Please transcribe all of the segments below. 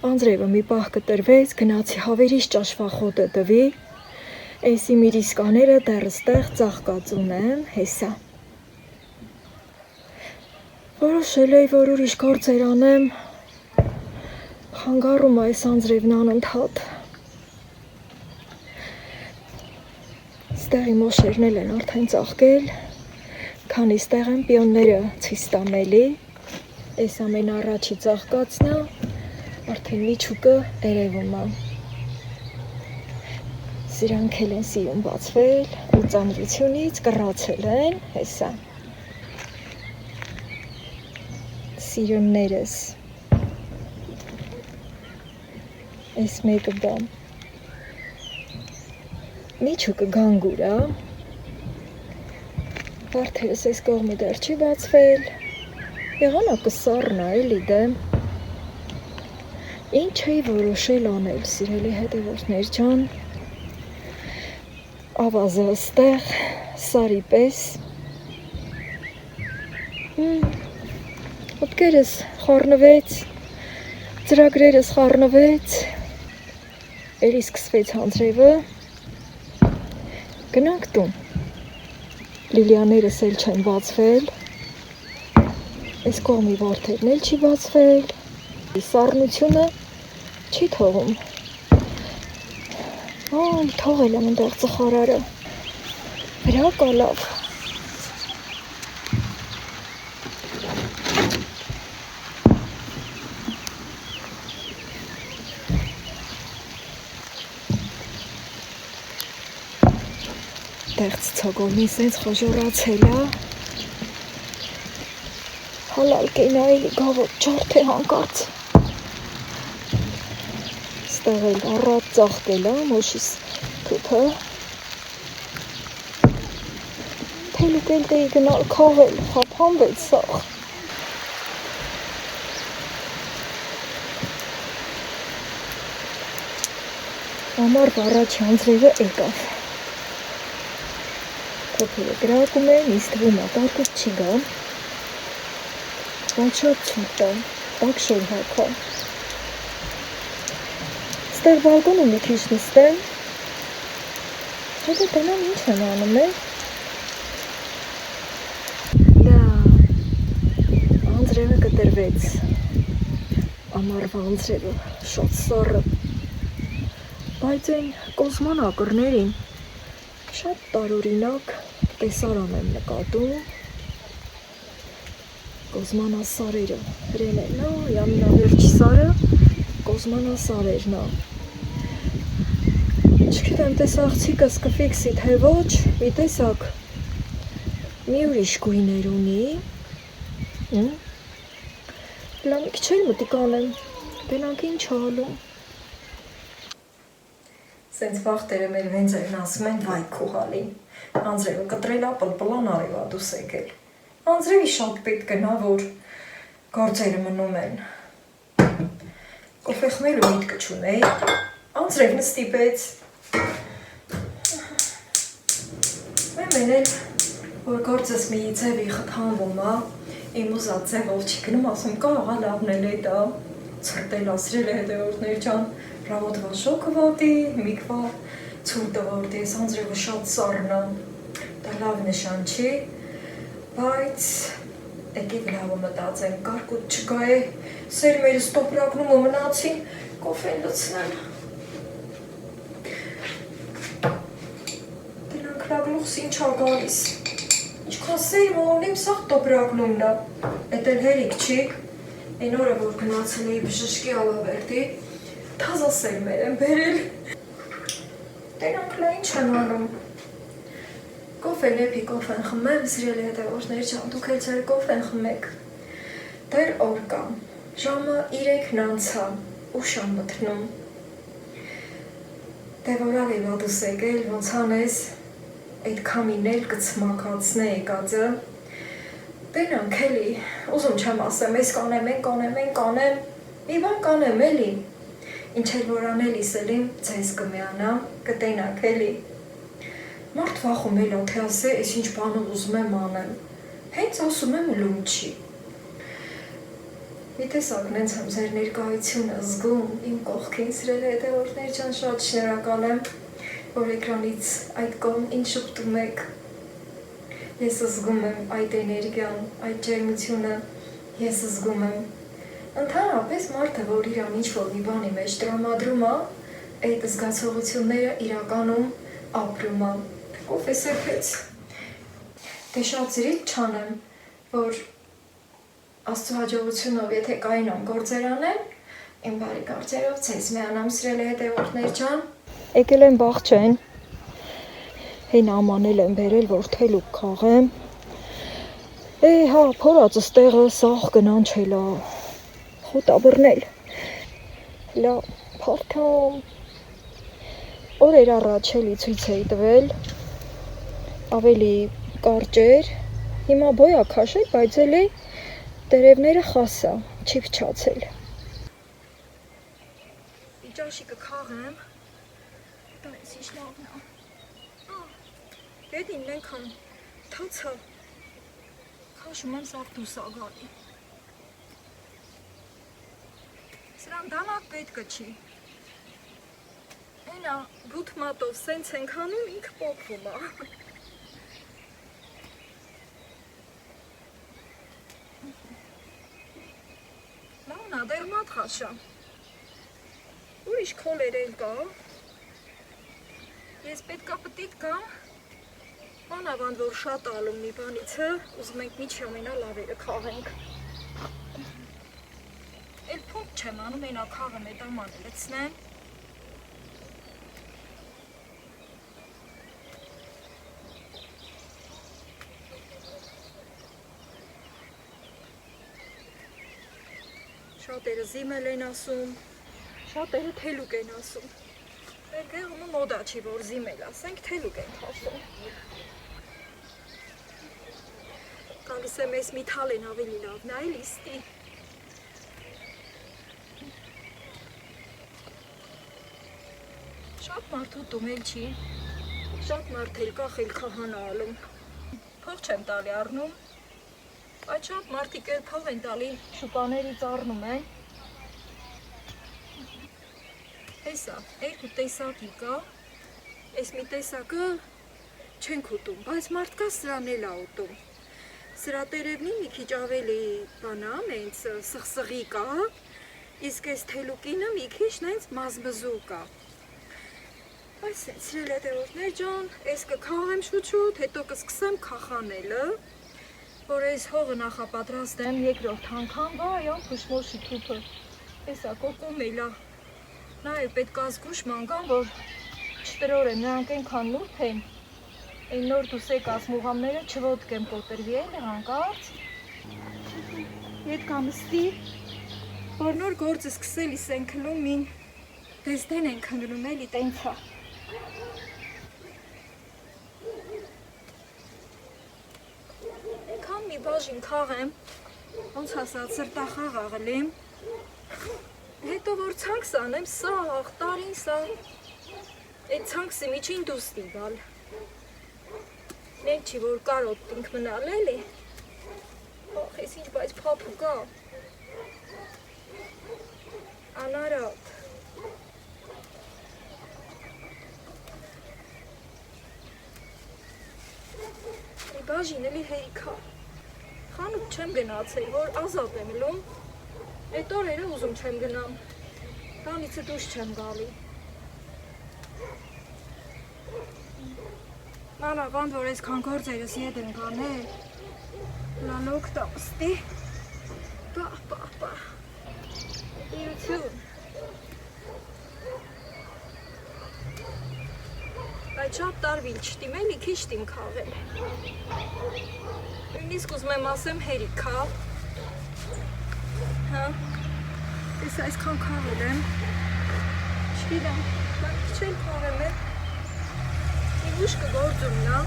Անձրևը մի պահ կտրվեց, գնացի հավերից ճաշվախոտը տվի, էսի մի ռիսկաները դեռ ստեղ ծաղկած ունեմ, հեսա։ Որոշել էի, որ ուրիշ գործեր անեմ, խանգարում այս անձրևն անընդհատ։ Ստեղի մոշերն էլ են արդեն ծաղկել, քանի ստեղ են պիոնները ցույց տամելի, այս ամեն առաջի ծաղկածն է, արդեն միջուկը երևում է։ Սրանք էլ են սիրուն բացվել ու ծանրությունից կռացել են, հեսա։ Սիրուններս, այս մեկը բան, միջուկը գանգուր է, վարդերս այս կողմի դեռ չի բացվել, եղանակը սառն է էլի դե, ինչ էի որոշել անել, սիրելի հետևորդներ ջան, ավազը ստեղ, սարի պես, ոտքերս խառնվեց, ծրագրերս խառնվեց, էլի սկսվեց անձրևը, գնանք տուն, լիլիաներս էլ չեն բացվել, այս կողմի վարդերն էլ չի բացվել, սառնությունը չի թողում, թողել եմ ընդեղ ծխարարը, վրա կա լավ, տեղ ծցագորնի սենց խոժորացել է, հալալ կենայելի գավոտ ճարդ է հանկարծ, ստեղ էլ առատ ծաղկել է, մոշիս թութը, թելուկ էլ դեի գնալ քաղել, խապանվեց սաղ, ամարվ առաջի անձրևը եկավ, թոքերը գրակում են, ինձ թվում է տարկուկ չի գա, բայց շատ ցուրտ է, տաք շոր հագա, ստեղ բալկոնում մի քիչ նստեմ, հետո տնամ ինչ եմ անում է, դա, անձրևը կտրվեց, ամարվա անձրևը, շատ սառը, բայց այն կոսման ակրներին, շատ տարօրինակ տեսարան եմ նկատում, կոսմանասարերը, հրեն են, ամենավերջի սարը, կոսմանասարերն է, չգիտեմ տեսաղցիկս կֆիքսի թե ոչ, մի տեսակ մի ուրիշ գույներ ունի, լա մի քիչ էլ մտիկ անեմ, գնանք ինչ ալում, սենց վաղտերը մեր վենձերն ասում են վայ քուհալին, անձրևը կտրել է պլպլան արև ա դուս եկել, անձրևի շատ պետք գնա, որ գործերը մնում են, կոֆե խմելու միտքը չունեի, անձրևն ստիպեց, մեն էլ, որ գործս մի ձևի խթանվում է, իմ ուզած ձևով չի գնում, ասում կա աղա լավն էլ է դա, ծրտել ասրել է հետևորդներ ջան, ռավոտվա շոքը վատի, միկվա ծուրտը վարդի, ես անձրևը շատ սառն է, դա լավ նշան չի, բայց եկեք լավը մտածեմ, կարկուտ չկա է, սերմերս տոպրակնում ու մնացին, կոֆեն լցնեմ, դրանք լագլուխս ինչ ա գալիս, ինչքան սերմը ունիմ սաղ տոպրակնումն է, էտ էլ հերիք չի, այն օրը որ գնացել էի բժշկի ալավերդի, թազա սերմեր եմ բերել, դրանք լա ինչ են անում, կոֆե լեպի կոֆեն խմեմ, սիրելի հետևորդներ ջան, դուք էլ ձեր կոֆեն խմեք, դեռ օր կա, ժամը 3-ն անցա, ուշ եմ մթնում, դե որ ալի վադուս եկել, ոնց անես, այդ քամին էլ կցմակացնե եկածը, դենանք էլի, ուզում չեմ ասեմ, ես կանեմ, մի բան կանեմ էլի, ինչ էլ որ անելիս էլի, ձեզ կմյանամ, կտենակ էլի, մարդ վախում էլ ա, թե ասե, ես ինչ բանով ուզում եմ անեմ, հենց ասում եմ լում չի, Տեսակն են եմ ձեր ներկայությունը զգում, իմ կողքին սրել հետևորդներ ջան, շատ շնորհակալ եմ, որ էկրանից այդ կողմ ինչ շփտում եք։ Ես զգում եմ այդ էներգիան, այդ ջերմությունը, ես զգում եմ։ Ընդհանրապես մարդը, որ իրան ինչ-որ մի բանի մեջ տրամադրում է, այդ զգացողությունները իրականում ապրում է։ Կոֆես էփեց։ Դե շատ զրից չանեմ, որ Աստծո հաջողությունով, եթե կայնան գործեր անեն, իմ բարի կարծերով ցես միանամ սրել հետևորդներ ջան։ Եկել եմ բախչեն։ Հեն ամանել եմ բերել, որ թելուկ քաղեմ։ Հա, փորածս տեղը սաղ գնան չելա։ Խոտա բռնել։ Լա, փարթամ։ Օրեր առաջ էլի ցույց էի տվել։ Ավելի կարճ էր։ Հիմա բոյա քաշել, բայց էլի տերևները խասա, չի փչացել։ Իջաշիկը քաղեմ։ Դա ես ինչ լավն է։ Հետին նենքան թացա։ Քաշում եմ սաղ դուսա գալի։ Սրան դանակ պետքը չի։ Էնա բութ մատով սենց ենք հանում, ինքը պոկվում է։ Լավնա, դեղ մատ խաշա։ Ուրիշ քոլեր էլ կա։ Ես պետքա պտիտ կամ մանավանդ, որ շատ ալում մի բանիցը, ուզում ենք միջի ամենալավերը քաղենք։ Էլ փոք չեմ անում, ենա քաղեմ էտ ամանը լցնեմ։ Շատերը զիմել են ասում, շատերը թելուկ են ասում։ Մեր գեղումը մոդա չի, որ զիմել ասենք, թելուկ ենք ասում։ Գալիս եմ ես միթալ են ավելի լավն այլ իստի։ Շատ մարդ ուտում էլ չի, շատ մարդ էլ կա խելքահան ալում։ Փող չեմ տալի առնում, այդ շատ մարդիկ էլ փող են տալի շուկաներից առնում են։ Հեսա, երկու տեսակի կա, ես մի տեսակը չենք ուտում, բայց մարդկա սրան էլ է ուտում։ Սրա տերևնի մի քիչ ավելի բանա, մենց սխսղի կա, իսկ ես թելուկինը մի քիչ նենց մազմզու կա։ Այս են սրել հետևորդներ ջան, ես կքաղեմ շուտ-շուտ, հետո կսկսեմ քախանելը, որ ես հողը նախապատրաստեմ երկրորդ անգամ, այոն փշմոշի թուփը, հեսա կոկում էլա, նայր պետք ազգուշ մանգան, որ չտրորեմ, նրանք ենքան նուրդ են, այն նոր դուսեք ասմուղամները չվոտկեմ կոտրվի էլ հանկարծ, ետ կամստի, որ նոր գործը սկսելիս են կլում մին, դեստեն են կնգնում էլի տենցա։ Կան մի բաժին քաղեմ, ոնց հասած սրտախաղ աղլեմ, հետո որ ցանքս անեմ, սաղ, տարին սաղ, այդ ցանքսի միջին դուստի գալ, նենք չի, որ կարոտ ինք մնալ էլի, ես ինչ բայց պապու կա, անարատ, մի բաժին էլի հերիքա, խանութ չեմ գնացել, որ ազատ եմ լում, այդ օրերը ուզում չեմ գնամ, տանիցը դուշ չեմ գալի։ Մանավանդ, որ ես կան գործերս ետ եմ գանել, լանոք տամստի, պա, իրություն։ Այդ շատ տարվիլ չտիմ էլի քիչ տիմ քաղել։ Նույնիսկ ուզում եմ ասեմ հերիքա, հա, ես այսքան քաղել եմ, չգիտեմ, բայց չեմ քաղեմ է, իմ ուշկը գործումն է,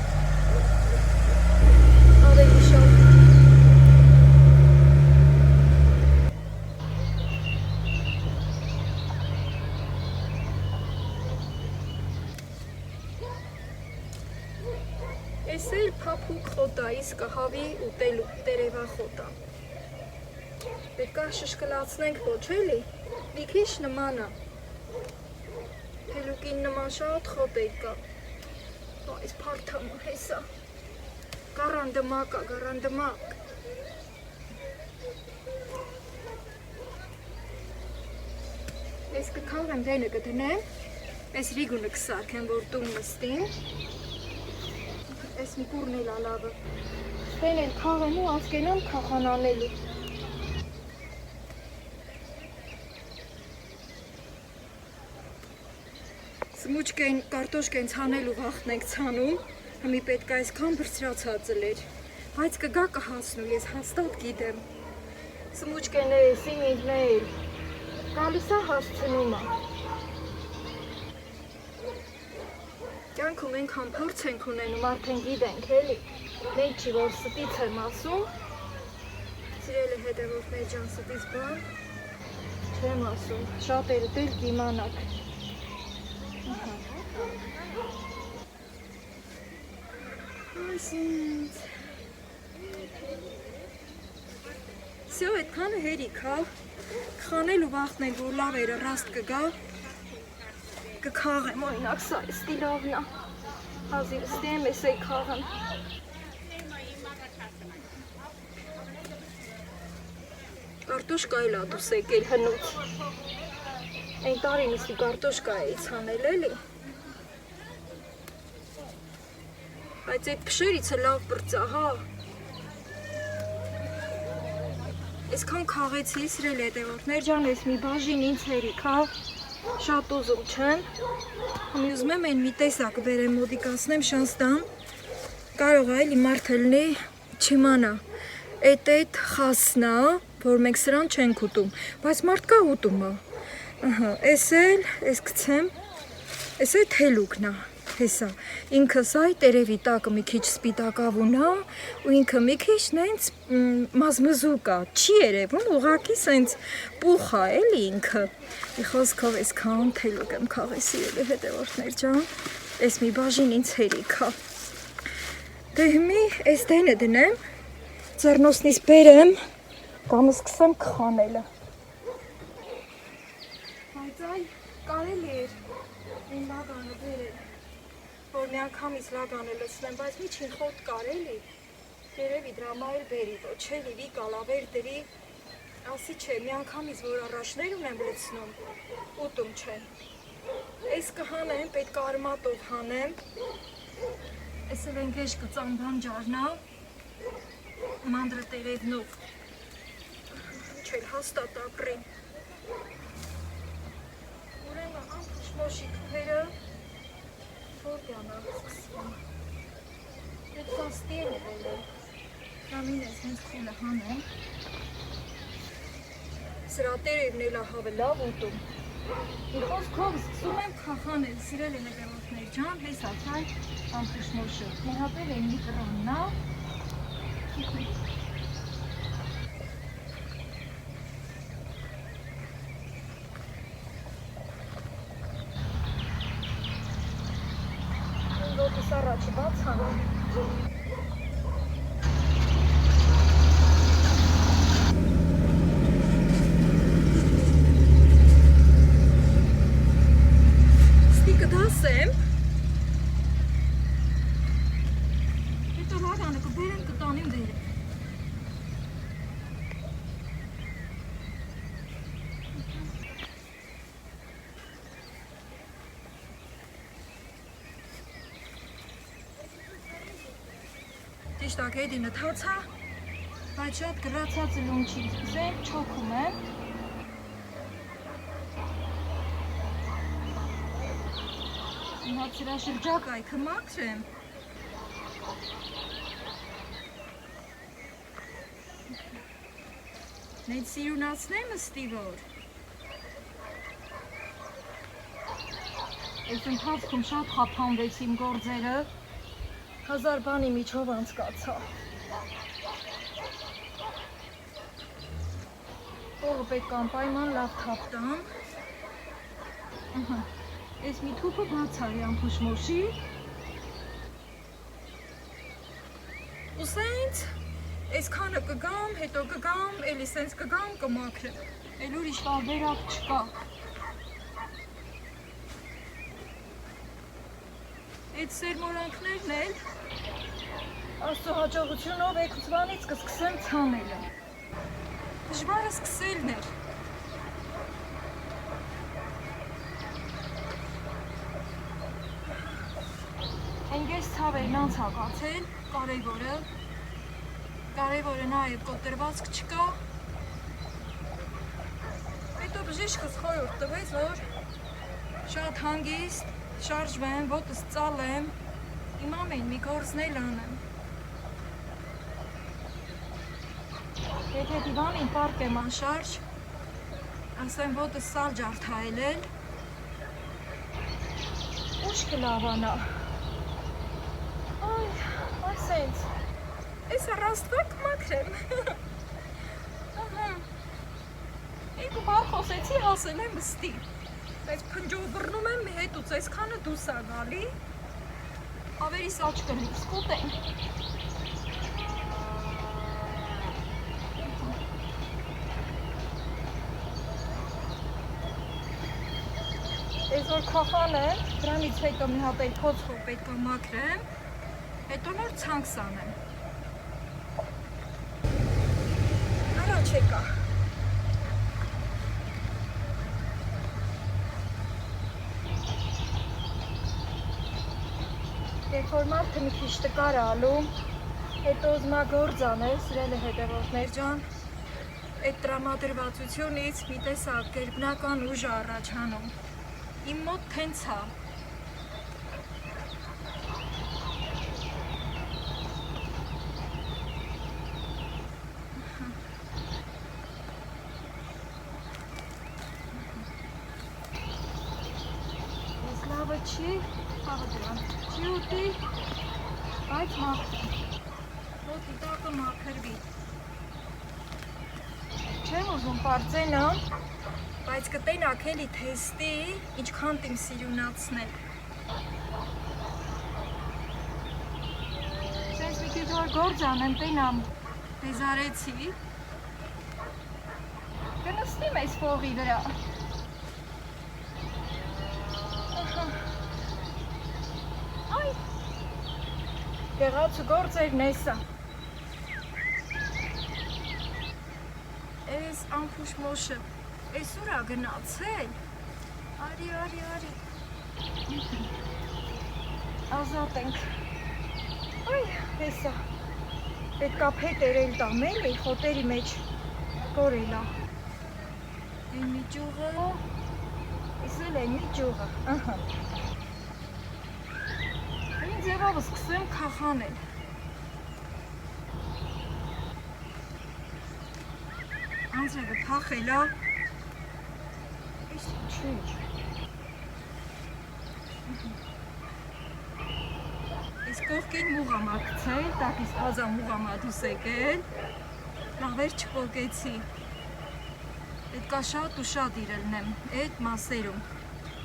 ավելի շատ։ Ես էլ պապուկ խոտա, իսկը հավի ուտելու տերևա խոտա։ Պետք է շշկլացնենք ոչ էլի, մի քիչ նման է։ Հելուկին նման շատ խոտեր կա։ Այս փարթամը հեսա։ Գառանդմակ է, գառանդմակ։ Ես կքաղեմ դենը կդնեմ, ես ռիգունը կսարքեմ, որ տուն նստին, ես մի կուրն էլ ալավը, դեն էլ քաղեմ ու ասկենամ քախանանելու։ Սմուճկեն, կարտոշկեն ցանելու վախն ենք ցանում, հմի պետք է այսքան բրծրացածել էր, բայց կգա կհասնու, ես հաստատ գիտեմ։ Սմուճկեն է, սիմինգներ, գալիս է հասցնում է։ Կյանքում ենքան փորձ ենք ունենում, արդեն գիտենք, էլի։ Մենք չի, որ ստից եմ ասում։ Սիրելի հետևորդներ ջան, ստից բան չեմ ասում, շատերը դել կիմանաք։ Այսինց։ Սյո, այդքանը հերիք, հա։ Կխանել ու վախնել, որ լավերը ռաստ կգա։ Կքաղեմ, օրինակ, սա ստիլովն է։ Հազիվ ստեմ ես էի քաղեմ։ Կարտոշկա էլ ադուս եկել հնուց։ Այն տարի նստի կարտոշկա էի ցանել էլի։ Բայց այդ փշերիցը լավ բրծա, հա։ Այսքան քաղեցի, սիրել հետևորդներ ջան, ես մի բաժին ինձ հերիք, հա։ Շատ ուզում չեն։ Հմի ուզում եմ այն մի տեսակ բերեմ մոդիկացնեմ շանստան։ Կարող է էլի մարդը լինի չիմանա։ Այդ խասնա, որ մենք սրան չենք ուտում, բայց մարդ կա ուտում է։ Ահա, էս էլ, էս գցեմ, էս է թելուկն է, հեսա։ Ինքը սա տերևի տակը մի քիչ սպիտակավուն է, ու ինքը մի քիչ նենց մազմզուկ է, չի երևում, ուղղակի սենց պուխ է էլի ինքը։ Մի խոսքով այսքան թելուկ եմ քաղել սիրելի հետևորդներ ջան, էս մի բաժին ինձ հերիք է։ Դե հիմի էս դենը դնեմ, ձեռնոցնից բերեմ, կամ սկսեմ քխանելը։ Բայց այ կարելի էր իմ լագանը բերել, որ մի անգամից լագանը լցնեմ, բայց միջին խոտ կար էլի, երևի դրամա էլ բերի, ոչ էլի վիկա լավեր դրի, ասի չէ, մի անգամից որ առաջներ ունեմ լցնում, ուտում չեն։ Այս կհանեմ, պետք է արմատով հանեմ, այս էլ ենգեշ կծամբան ջարնա, մանդրը տերևնով, չել հաստատ ապրին։ Ուրեմն ամպուշմոշի թուհերը, որտյանա սկսվում։ Ետ սաստի էլ էլ է, կամին ես հենց խուլը հանեմ, սրա տերևն էլ ահավ է լավ ուտում։ Իր խոսքով սկսում եմ քախանել, սիրել են հետևորդներ ջան, հես ացայ ամպուշմոշը, մերհապել են մի կրաննա, Ոտիս առաջի բաց հանեմ։ Ստիկը դասեմ։ Հետո լագանը կբերեմ կտանիմ դերը։ Ճիշտ ակեդինը թացա, բայց շատ գրացած լում չի զեմ, չոքում եմ։ Իհաց սրա շրջակ այքը մաքրեմ։ Նենց սիրունացնեմ ըստի որ։ Այս ընթացքում շատ խափանվեց իմ գործերը։ 1000 բանի միջով անցկացա։ Օրը պետք է անպայման լավ թափ տամ։ Այս մի թուփը բաց արի ամփուշմոշի։ Ու սենց Այսքանը կգամ, հետո կգամ, էլի սենց կգամ, կմաքրեմ։ Էլ ուրիշ տարբերակ չկա։ Այդ սերմորանքներն էլ Աստծո հաջողությունով եկուցվանից կսկսեմ ցանելը։ Դժվարը սկսելն էր։ Այնպես ցավերն անցակացել, կարևորը նաև կոտրվածք չկա։ Հետո բժիշկս խորհուրդ տվեց, որ շատ հանգիստ շարժվեմ, ոտս ծալեմ, իմ ամեն մի գործն էլ անեմ։ Եթե դիվանին պարկեմ անշարժ, ասեմ ոտս սալ ջարդայել, ուշ կլավանա։ Այսենց, այս առաստվա կմաքրեմ։ Եկ ու բար խոսեցի հասել եմ վստի։ Այս պնջով բռնում եմ հետուց այսքանը դուս ա գալի, ավերի սաչ կլի, սկուտեն։ Այս որ քախան է, դրանից հետո մի հատ էլ փոցխով պետք է մաքրեմ, հետո նոր ցանք սանեմ։ Առաջ եկա։ Երբ որ մարդը մի քիչ տկար ալում, հետո ուզում ա գործ անել, սիրելի հետևորդներ ջան, այդ տրամադրվածությունից մի տեսակ գերբնական ուժ ա առաջանում։ Իմ մոտ թենց ա։ Ես լավը չի, աղը դրան, չի ուտի, բայց մաքրի, ոտի տակը մաքրվի։ Չեմ ուզում պարծենամ, բայց կտենակ էլի թեստի, ինչքան տիմ սիրունացնել։ Սենց մի քիչ որ գործ անեմ, տենամ, դեզարեցի, կնստիմ այս փողի վրա։ Այ, գեղացու գործերն էսա։ Այս անփուշ մոշը, այս ուր ա գնացել, արի, ազատ ենք, այ, հեսա, պետք ա փետեր էլ տամ էլի, խոտերի մեջ կորել ա, են մի ճուղը, ես էլ են մի ճուղը, Այն ձևով սկսեմ քախանել, անձրևը փախել ա, Ինչ։ Այս կողքին մուղ ա մաքցել, տակից թազա մուղ ա մատուս եկել, լավեր չպոկեցի, պետք ա շատ ու շատ իրելնեմ այդ մասերում,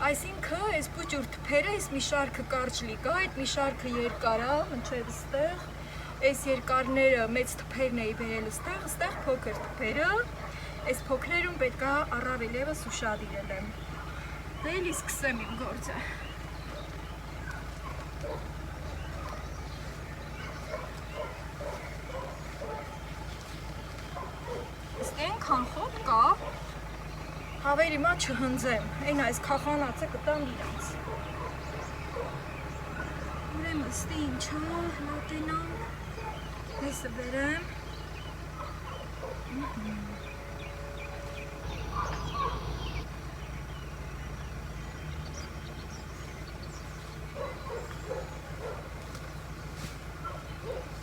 այսինքը այս պուճուր թփերը, այս մի շարքը կարճ լիկա, այդ մի շարքը երկար ա, մնչև ստեղ, այս երկարները մեծ թփերն էի բերել ստեղ փոքր թփերը, այս փոքրերում պետք է առավել ևս ու շատ իրելեմ։ Դե էլի սկսեմ իմ գործը։ Իսկ այնքան խոտ կա, հավերի մա չհնձեմ, այն այս քախանացը կտամ իրանց։ Ուրեմն ստի ինչա, լատենամ, հեսը բերեմ։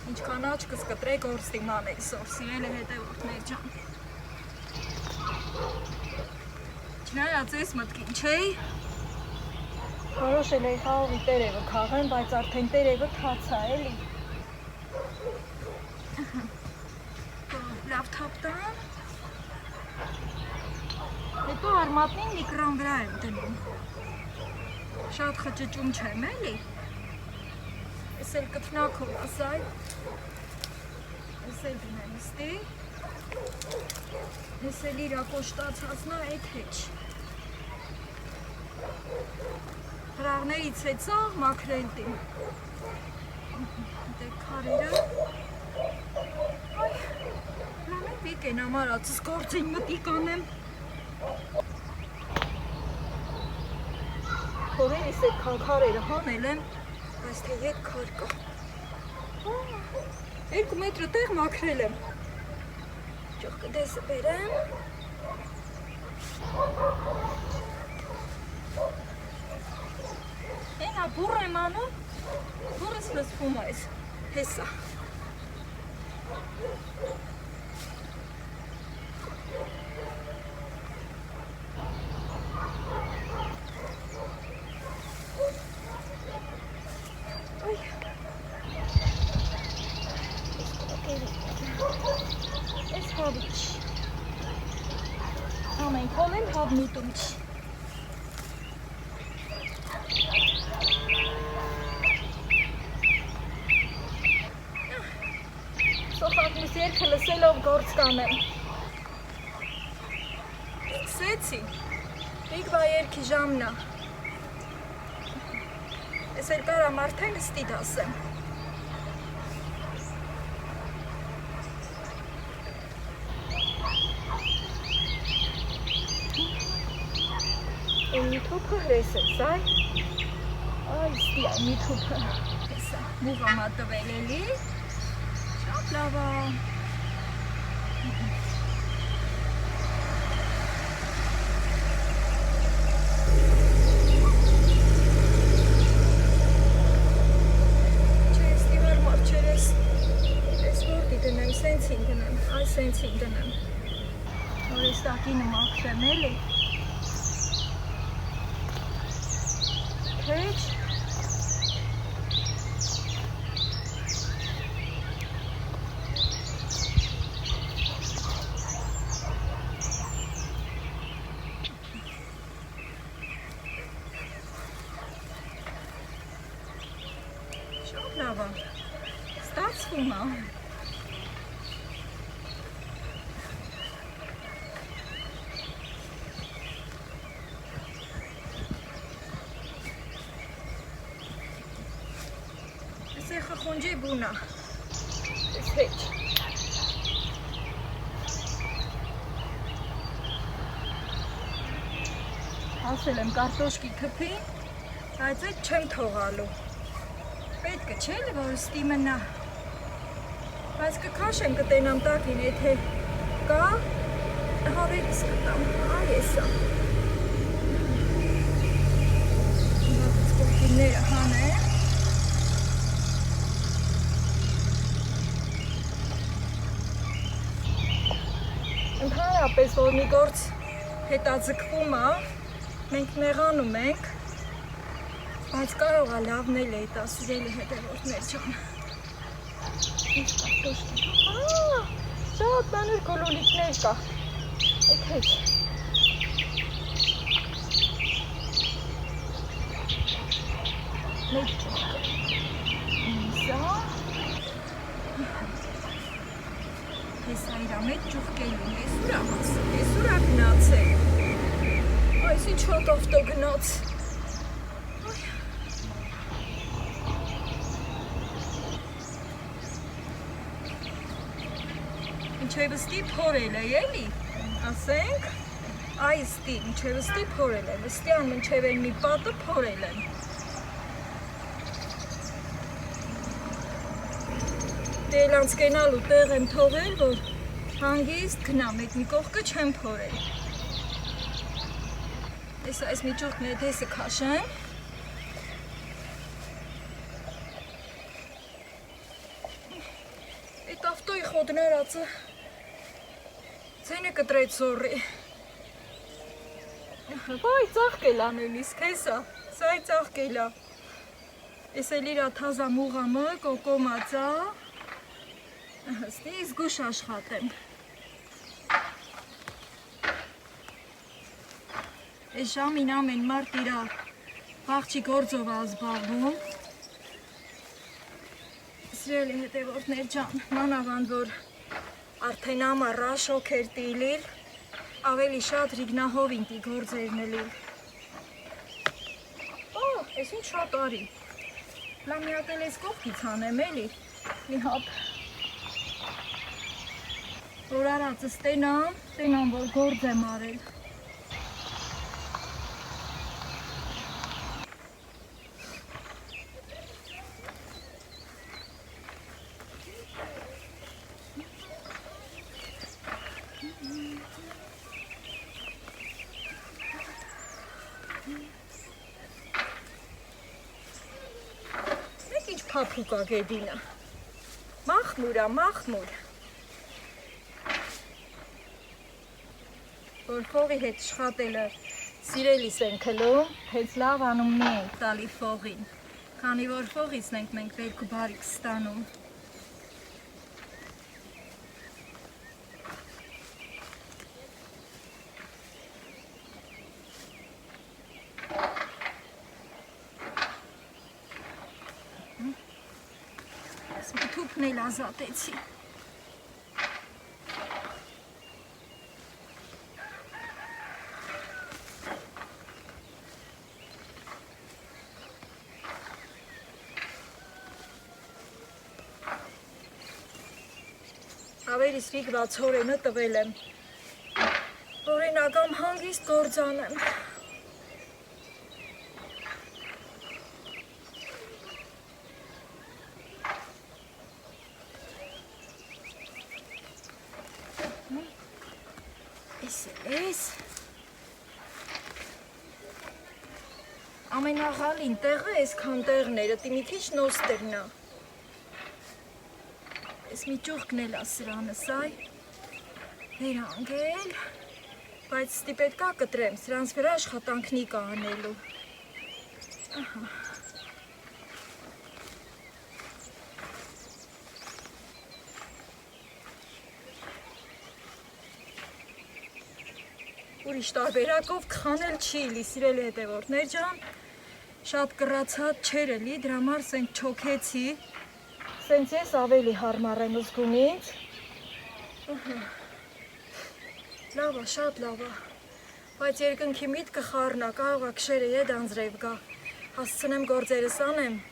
Ինչքան աչքս կտրե գործի մանել սոր, սիրելի հետևորդներ ջան։ Չնայած ես մտքին չէի։ Որոշել էի խաղողի տերևը քաղեմ, բայց արդեն տերևը թացա էլի։ Լավ թափտան։ Հետո արմատնին միկրոն վրա եմ դնում։ Շատ խճճում չեմ էլի։ Ես էլ կթնակով ասայ, Ես էլ դնեմ ստի։ Ես էլ իրա կոշտացածնա էդ հեչ։ Հրաղներից էծա մաքրել դի։ Դե քարերը։ Այ, լամեն վիկ են ամարացս գործին մտիկ անեմ։ Հորերիս էդ քարերը հանել եմ, բայց թե ետ քար կա։ 2 մետրը տեղ մաքրել եմ։ Ճոխ կդեսը բերեմ։ Ենա բուր եմ անում, բուրս լսվում այս, հեսա։ Այս հավիչ, ամեն կոլ եմ հավ միտում չի։ Սոխակմիս երկը լսելով գործ կանեմ։ Սկսեցի, վիկվա երկի ժամնա։ Ես էլ կարամ արդեն ստի դասեմ։ Միտուպը հրեսեց, այ ստի այ միտուպը հեսա, մուղամա տվել էլի, շատ լավա Չէ, ստի վար չեր ես որդի դնեմ, սենցին դնեմ, այ սենցին դնեմ որ ես տակինը մաքրեմ էլի Քեչ Շատ լավ է, ստացվում է Խխունջի բունա, ես հեչ ասել եմ կարտոշկի թփին, բայց այդ չեմ թողալու պետք է չէ որ ստի մնա բայց կքաշեմ կտենամ տակին եթե կա հավերից կտամ, այ եսա կողքինները հանեմ Ընդհանրապես, որ մի գործ հետաձգվում է, մենք նեղանում ենք, բայց կարող է լավնել է դա սիրելի հետևորդներ չան։ Ինչ կարտոշկի։ Շատ մանր կոլոլիկներ կա։ Այդ հեչ։ Մեկ ճոխ։ Ինսա։ Հեսա իրա մեկ ճուղկելին, ես ուրա հասել, ես ուրա գնացել, այս ինչ հատ ավտո գնաց, ինչև ստի փորել է, էլի, ասենք, այ ստի, ինչև ստի փորել է, վստյան մինչև են մի պատը փորել են, Դելանց կենալու տեղ եմ թողել, որ հանգիստ գնամ, այդ մի կողքը չեմ փորել։ Ես այս մի ճուղկն էդ հեսը քաշեմ։ Այդ ավտոյի խոդներածը ձենը կտրեց զորի։ Վայ, ծաղկել անելիսկ, հեսա, սայ ծաղկել է։ Ես էլ իրա թազա մուղամը, կոկոմածա, Ստի զգուշ աշխատեմ։ Այս ժամին ամեն մարդ իրա վաղճի գործով է զբաղվում։ Սիրելի հետևորդներ ջան, մանավանդ որ արդեն ամառա շոքեր տիլիր, ավելի շատ ռիգնահով ինտի գործերն էլիր։ Օ, ես ինչ շատ արի։ Լա մի հատ էլ ես կողքից անեմ էլի, մի հատ։ Որ արածս տենամ, որ գործ եմ արել։ Մեկ ինչ փափուկ ա գեդինը, մախմուր, որ փողի հետ շխատելը սիրելիս են կլում, հենց լավ անումնի ենք տալի փողին, քանի որ փողիցն ենք մենք բերք ու բարիք ստանում։ Թուփն էլ ազատեցի։ Ավերիս վիգված հորենը տվել եմ, օրինական հանգիստ գործ անեմ։ Էս ամենաղալին տեղը այսքան տեղները, մի քիչ նոստերն է։ Ես մի ճուղկն էլ ա սրանս, այ, վերանգել, բայց ստի պետք ա կտրեմ, սրանց վրա աշխատանքնի կա անելու։ Ահա։ Ուրիշ տարբերակով կխանել չի լի, սիրելի հետևորդներ ջան, շատ կռացած չէր էլի, դրա համար սենց չոքեցի, սենց ես ավելի հարմար եմ զգում ինձ, լավ ա, շատ լավ ա, բայց երկնքի միտքը խառնա, կարող ա քշերը եդ անձրև գա, հասցնեմ գործերս անեմ,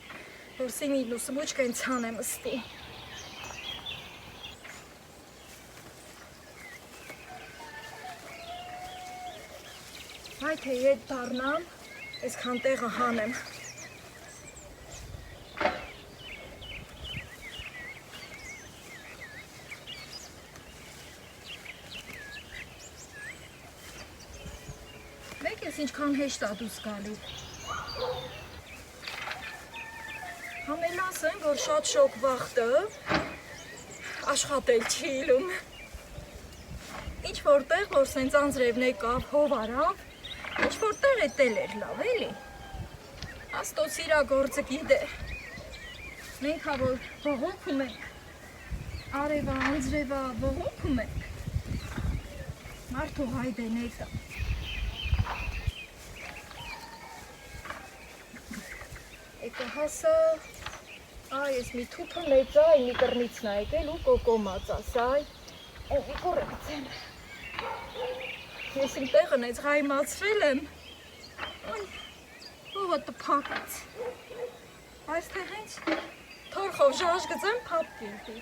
որ սինին ու սմուչկեն ցանեմ ըստի։ Այ թե ետ դառնամ, այսքան տեղը հանեմ։ Մեկ ես ինչքան հեշտ ա դուս գալի։ Համել ասեմ, որ շատ շոկ վախտը աշխատել չի իլում։ Ինչ որտեղ, որ սենց անձրևն եկավ, հով արավ, ինչ որտեղ էտել էր լավ, էլի։ Աստոց իրա գործը գիտե։ Մենք հա որ բողոքում ենք, արևա, անձրևա, բողոքում ենք, մարդու հայդեն էտա։ Եկա հասա, ես մի թուփը մեծ ա, մի կռնիցն ա եկել ու կոկոմած ասայ, մի կորեկցեն։ Ես իմ տեղն այս ғայմացրել եմ, ողը տպակից, այս թե հենց թորխով ժաշ գծեմ պապ կիրդի։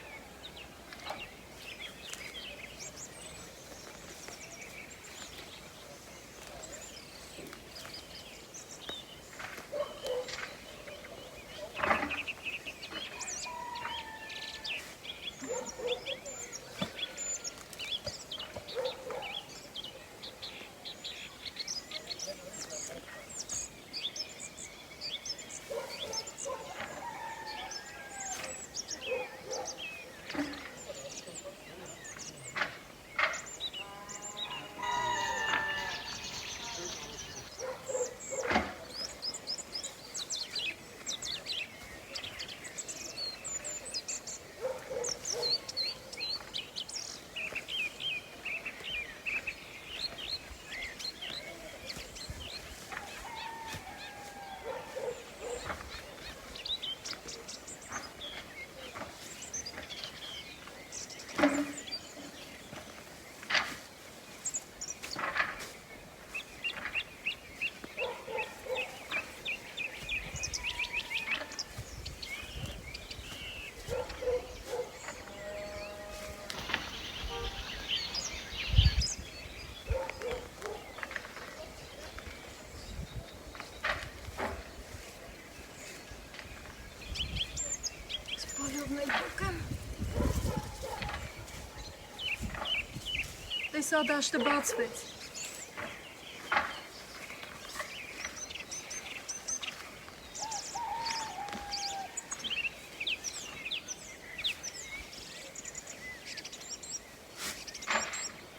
կիսադաշտը բացվեց։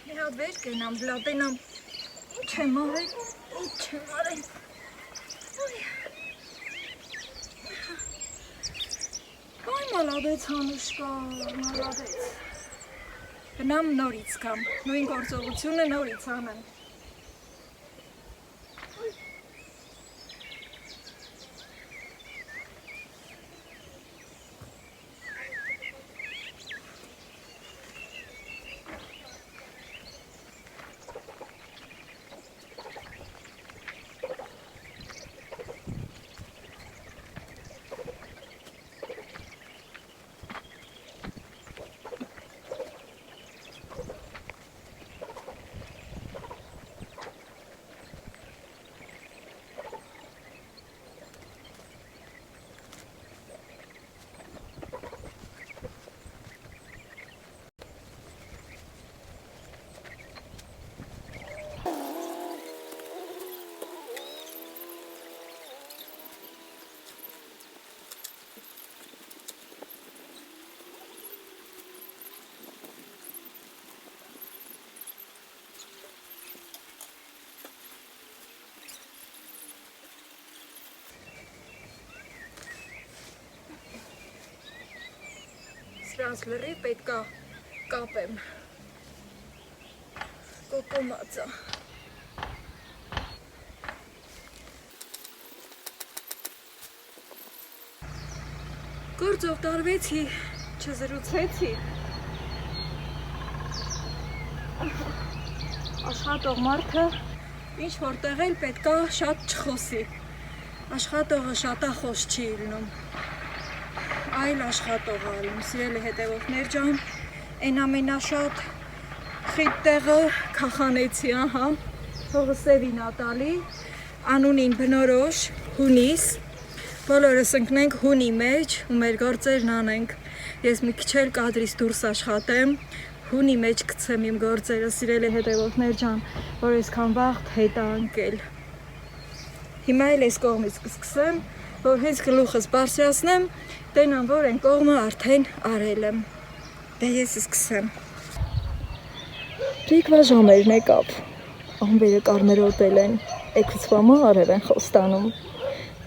Մի հատ վեր կենամ, լատենամ, ինչ եմ արել, ինչ եմ արել։ Այ մալադեց հանուշկա, մալադեց։ Գնամ նորից կամ, նույն գործողությունը նորից անեմ։ Սրանց լրի պետքա կապեմ, կոկոմածա։ Գործով տարվեցի, չզրուցեցի։ Աշխատող մարդը ինչ որտեղ էլ պետքա շատ չխոսի։ Աշխատողը շատախոս չի լինում։ Այլ աշխատող ալում, սիրելի հետևորդներ ջան, այն ամենաշատ խիտ տեղը քախանեցի, ահա, Հողսեվի Նատալի, անունին բնորոշ, հունիս, բոլորս ընկնենք հունի մեջ ու մեր գործերն անենք, ես մի քիչ էլ կադրից դուրս աշխատեմ, հունի մեջ գցեմ իմ գործերը, սիրելի հետևորդներ ջան, որ այսքան վաղ հետա ընկել։ Հիմա էլ այս կողմից կսկսեմ, որ հենց գլուխս բարձրացնեմ, տենամ, որ այն կողմը արդեն արել եմ։ Դե ես սկսեմ։ Ռիկվա ժամերն եկավ, ամբերը կարմերոտել են, էքուցվամա արև են խոստանում։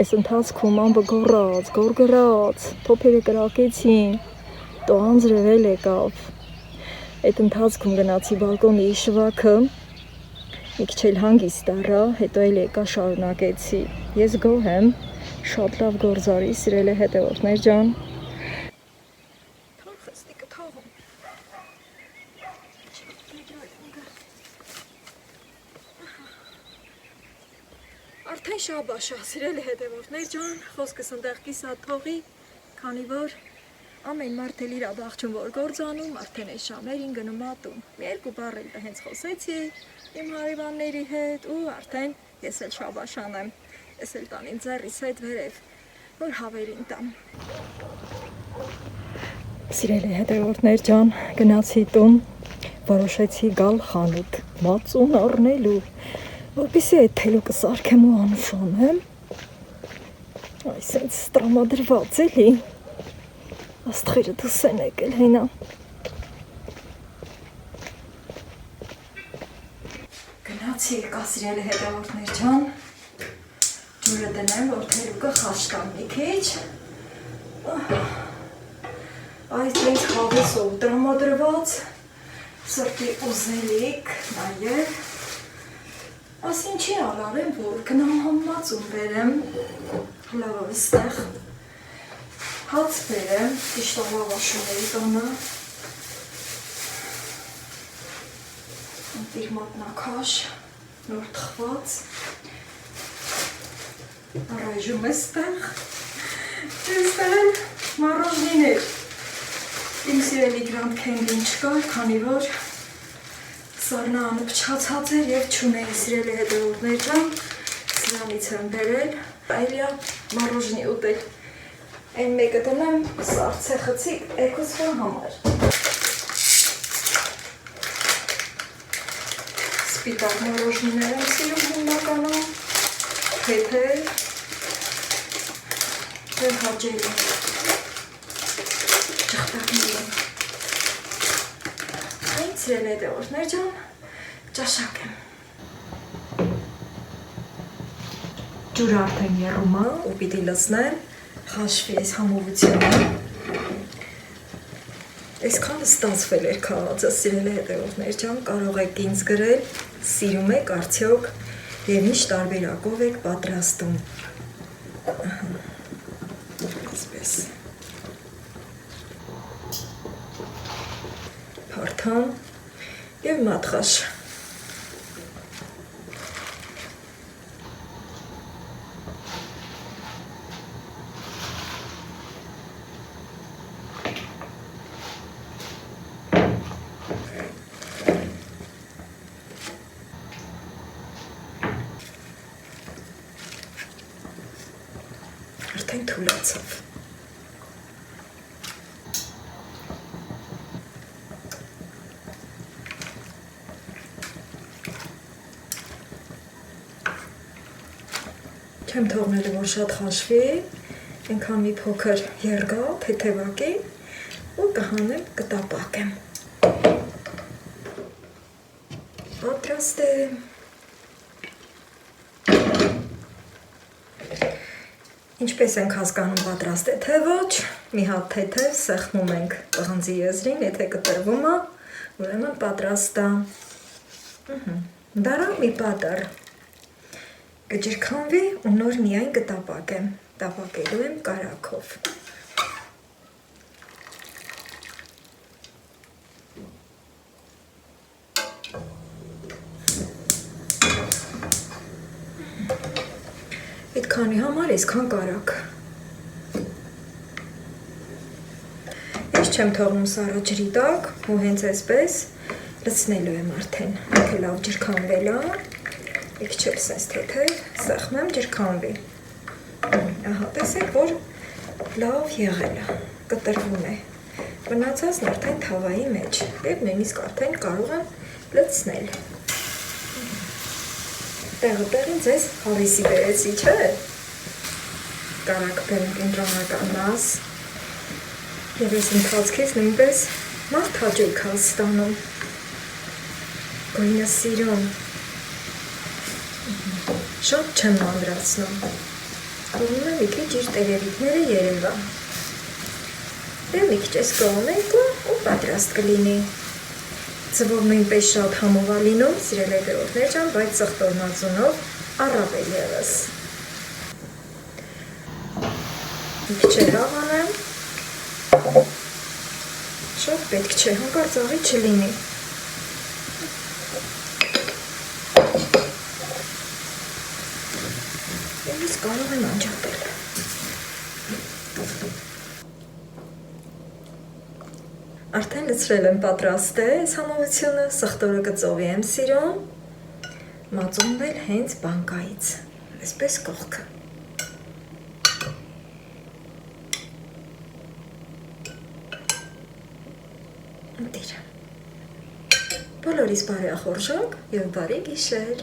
Այս ընթացքում ամբը գոռաց, գորգրաց, թոփերը կրակեցին, տոհան զրվել եկավ։ Այդ ընթացքում գնացի բալկոնի շվաքը, մի քիչ էլ հանգիստ առա, հետո էլ եկա շարունակեցի։ Ես գոհ եմ, շատ լավ գործարի, սիրելի հետևորդներ ջան։ Թորխստիկը թողում։ Արդեն շաբաշա, սիրելի հետևորդներ ջան, խոսքս ընդեղ կիսատ թողի, քանի որ ամեն մարդ էլ իր աբաղջում որ գործանում, արդեն այս ժամերին գնում ատում։ Մի երկու բառ էլ հենց խոսեցի իմ հարևանների հետ ու արդեն ես էլ շաբաշան եմ։ Ես էլ տանին ձեռիս հետ վերև, որ հավերին տամ։ Սիրելի հետևորդներ ջան, գնացի տուն, որոշեցի գալ խանութ, մածուն առնելու, որպեսզի այդ թելուկը սարքեմ ու անուշանեմ։ Այսինքն տրամադրված էլի, աստղերը դուս են եկել հենա։ Գնացի եկա, սիրելի հետևորդներ ջան, ջուրը դնեմ, որ թելուկը խաշկան մի քիչ։ Այս դենց հավեսով տրամադրված, սրտի ուզելիք, նաև, աս ինչի ալարեմ, որ գնամ համացում բերեմ, լավը վստեղ, հաց բերեմ, իշտալավ աշուների տանը, իր մատնաքաշ, նոր թխված, առայժում էստեղ, էստեղ մարոժնիներ, իմ սիրելի Grand Candy չկար, քանի որ սառնանը փչացած էր և չունեի սիրելի հետևորդներ ջան, սրանից եմ բերել, այլյա մարոժնի ուտել, այն մեկը դնեմ սարցեխցիկ էքոսվա համար։ սպիտակ մորոժիներ եմ սիրում հիմնականում, թեթև և հաճելի ճղտակները։ Ինձ սիրել է դեղորդներ ջան, ճաշակ եմ։ Ջուրը արդեն եռում է ու պիտի լցնեմ, խաշվի այս համովությունը։ Այսքանը ստացվել էր քաղածը, սիրել է հետևորդներ ջան, կարող եք ինձ գրել, սիրում եք արդյոք և ինչ տարբերակով եք պատրաստում։ Այսպես։ Փարթամ և մատխաշ։ Արդեն թուլացավ։ Չեմ թողնել, որ շատ խաշվի, ենքան մի փոքր երգա, թեթևակի ու կհանեմ, կտապակեմ։ Պատրաստ է։ Ինչպես ենք հասկանում պատրաստ է, թե ոչ, մի հատ թեթև սեղմում ենք պղնձի եզրին, եթե կտրվում է, ուրեմն պատրաստ է։ Դարան մի պատար կջրքանվի ու նոր միայն կտապակեմ, տապակելու եմ կարագով։ Այդքանի համար այսքան կարագ։ Ես չեմ թողնում սառը ջրի տակ ու հենց այսպես լցնելու եմ արդեն։ Ինքը լավ ջրքանվել է, մի քիչ էլ սենց թեթև սեղմեմ ջրքանվի։ Ահա, տեսեք, որ լավ եղել է, կտրվում է։ Մնացածն արդեն թավայի մեջ և նույնիսկ արդեն կարող եմ լցնել։ Տեղը-տեղին ձեզ հավեսի բերեցի, չէ՞։ Կարագ բերեմ կենտրոնական մաս։ Եվ այս ընթացքից նույնպես մարդ հաճույք է ստանում։ Գույնը սիրում։ Շատ չեմ մանրացնում։ Թողնում եմ մի քիչ իր տերևիկները երևա։ Եվ մի քիչ այս կողմենք ու պատրաստ կլինի։ Ձվով նույնպես շատ համով է լինում, սիրել հետևորդներ ջան, բայց ծխտորնածունով առավել ևս։ Մի քիչ լավ անեմ։ Շատ պետք չէ, հանկարծ աղի չլինի։ Եվ ես կարող եմ անջատել։ Արդեն լցրել եմ պատրաստ է այս համովությունը, սխտորը կծովի եմ սիրում, մածունն էլ հենց բանկայից, այսպես կողքը։ Ընտիր։ Բոլորիս բարի ախորժակ և բարի գիշեր։